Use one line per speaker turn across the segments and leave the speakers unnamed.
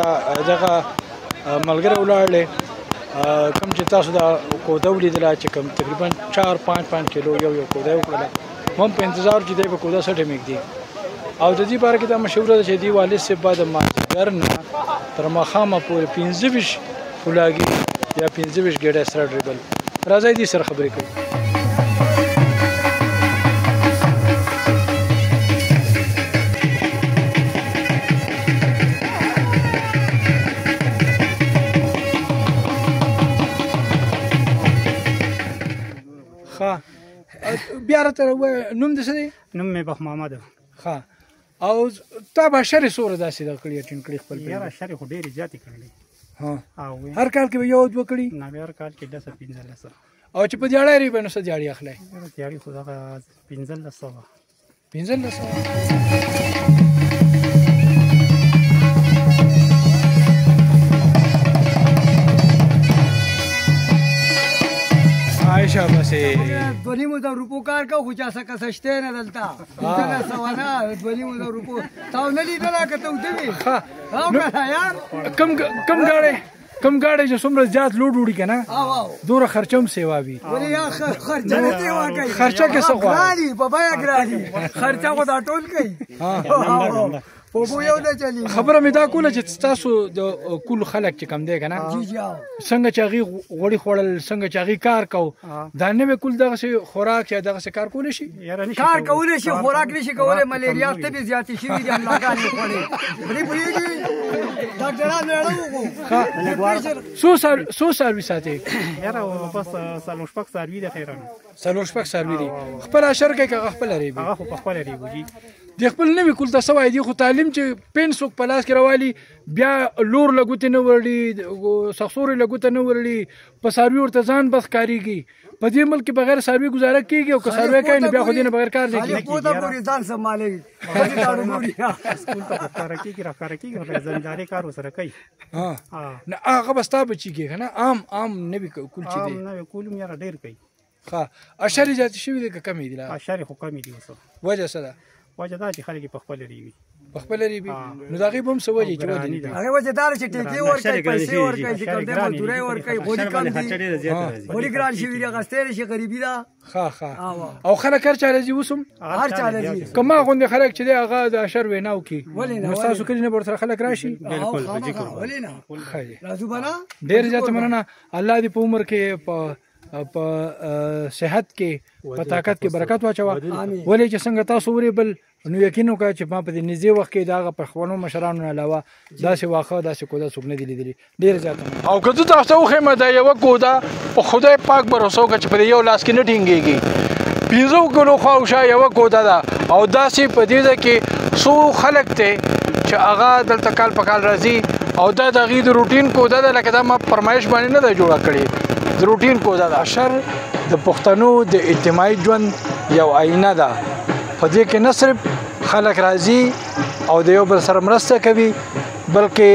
سره دغه ملګری ولاړلې کوم چې تاسو دا کوده ولیدله چې کوم تقریبا 4-5 کیلو یو کوده وکړله هم په انتظار چې دی به کوده سټې مږدي او د دې باره کې دا مشهوره ده چې دې والد صاحب به د مازدیګر نه تر ماښامه پورې 25 فولاګي یا 25 ګېډه سره ډریبل راځئ دې سره خبرې کوي بیا راته نوم دې څه دی؟
نوم مې بخ محمد.
ښه او تا به اشرې څومره داسې دا کړي اټینډ کړي خپل
یاره اشرې خو ډېرې زیاتې کړلې.
هر کال کې به یو دوه کړي؟
نه هر کال کې 10-15.
او چې په دیاړی ری به نو څه دیاړي اخلئ؟
دیاړي خو دغه 1500.
1500 عایشه بسې
2,500 روپو کار کو خو چا څه کسشته نه دلته 2,500 روپو تاو نه لیدله که ته ودوې یار
کم ګاډی چې څومره زیات لوډ وړي که نه دومره خرچه هم سیوا وي
ولې یا خرچه نه سیوا کوي
خرچه کې څه غواړي
ګراني په بیه ګراني خرچه خو دا ټول کوي
خبره مې دا کوله چې تاسو د کول خلک چې کم دی که نه څنګه چې هغې غوړي خوړل څنګه چې هغې کار کو دا نوی کول دغسې خوراک یا دغسې کار کولی شي
کار کولی شي خوراک نه شي کولی ملیریا تبې زیاتې شوي دي هندوګانې خوړې پرې پوهېږي ډاکټران مېړه وکړو
څو څاروي ساتې
یاره بس 4-5 څاروي دي خیرانه
4-5 څاروي دي خپل اشر کوي که هغه خپله ریبي
هغه خو په خپله ریبو
د خپل نوي کول ته څه وایي دي خو تعلیم چې پین څوک په لاس کې راوالي بیا لور له ګوتې نه ورړي سخسورې له ګوته نه ورړي په څاروي ورته ځان بس کارېږي په دې ملک کې بغیر څاروي ګزاره کېږي او که څاروی کوي نو بیا خو دې نه بغیر کار نه کېږي
پوته پورې ځان سنبالوي
سکول ته ښکاره کېږي راښکاره کېږي خو زمینداري کار ورسره کوي
نه هغه به ستا بچي کېږي که نه عام نوي کول چې دی
نوی کول هم یاره ډېر کوي
ښه اشرې زیاتې شوي دي که کمې دي
اشرې خو کمې دي اوس
وجه څه ده
وجه دا چې خلک یې په خپله ریبي
په خپله ریبي نو د هغې به هم څه وجې چې وجې دي
هغې وجه دا ده چې ټیکې ورکوي پیسې ورکوي چې کوم دی مزدورۍ ورکوي غوړي کم دي غوړي ګران شوي دي اخیستی نه شي غریبي ده
ښه او خلک هر چا راځي اوس هم
هر چا راځي
که ما غوندې خلک چې دی هغه د اشر وینا وکړي نو ستاسو کلي نه به ورسره خلک راشي
ولې نه راځو به نه
ډېر زیاته مننه الله دې په عمر کې په صحت کې په طاقت کې برکت واچوه ولې چې څنګه تاسو وریبل نو یقین وکړه چې ما په دې نږدې وخت کې د هغه پخوانو مشرانو نه علاوه داسې واښه داسې کوده څوک نه دي لیدلي ډېر زیاته او که زه تاسو ته وښیم دا یوه کوده په خدای پاک بروسه وکړه چې په دې یو لاس کې نه ټینګېږي 15 کیلو خواوشا یوه کوده ده او داسې په دې ځای کې څو خلک دی چې هغه دلته کال په کال راځي او دا د هغې د روټین کوده ده لکه دا ما فرمایش باندې نه ده جوړه کړې د روټین کوده ده اشر د پښتنو د اجتماعي ژوند یو آینه ده په دې کې نه صرف خلک راځي او د یو بل سره مرسته کوي بلکې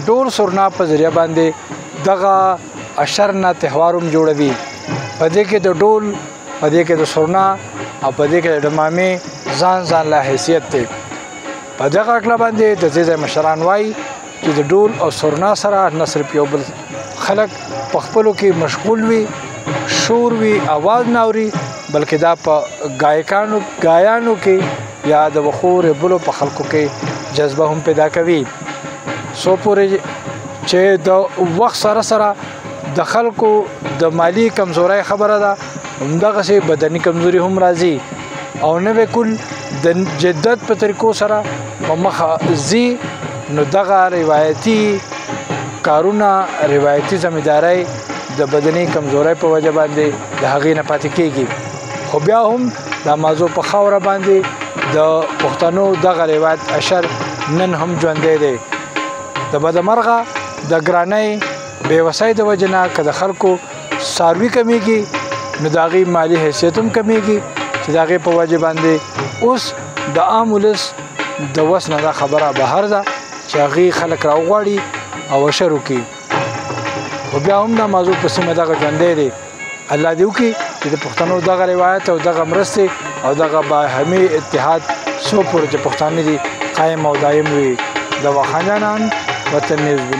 ډول سرنا په ذریعه باندې دغه اشر نه تهوار هم جوړوي په دې کې د ډول په دې کې د سرنا او په دې کې د ډمامې ځان لا حیثیت دی په دغه عقله باندې د دې ځای مشران وایي چې د ډول او سرنا سره نه صرف یو بل خلک په خپلو کې مشغول وي شور وي आवाज نه اوري بلکې دا په ګایانو کې یا د وښو ریبلو په خلکو کې جذبه هم پیدا کوي څو پورې چې د وخت سره د خلکو د مالی کمزورۍ خبره ده همدغسې بدني کمزوري هم راځي او نوی کول د جدت په طریقو سره په مخه ځي نو دغه روایتي کارونه روایتي ذمہدارۍ د بدني کمزورۍ په وجه باندې د هغې نه پاتې کېږي خو بیا هم دا موضوع په خاوره باندې د پښتنو دغه روایت اشر نن هم ژوندی دی د بدمرغه د ګرانۍ بېوسۍ د وجې نه که د خلکو څاروي کمیږي نو د هغې مالي حیثیت هم کمیږي چې د هغې په وجې باندې اوس د عام ولس د وس نه دا خبره بهر ده چې هغې خلک راوغواړي او اشر وکړي خو بیا هم دا موضوع په سیمه دغه ژوندی دی الله دې وکړي چې د پښتنو دغه روایت او دغه مرستې او دغه باهمي اتحاد څو پورې چې پښتانه دي قایم او دایم وي د واخانجانان وطن نیز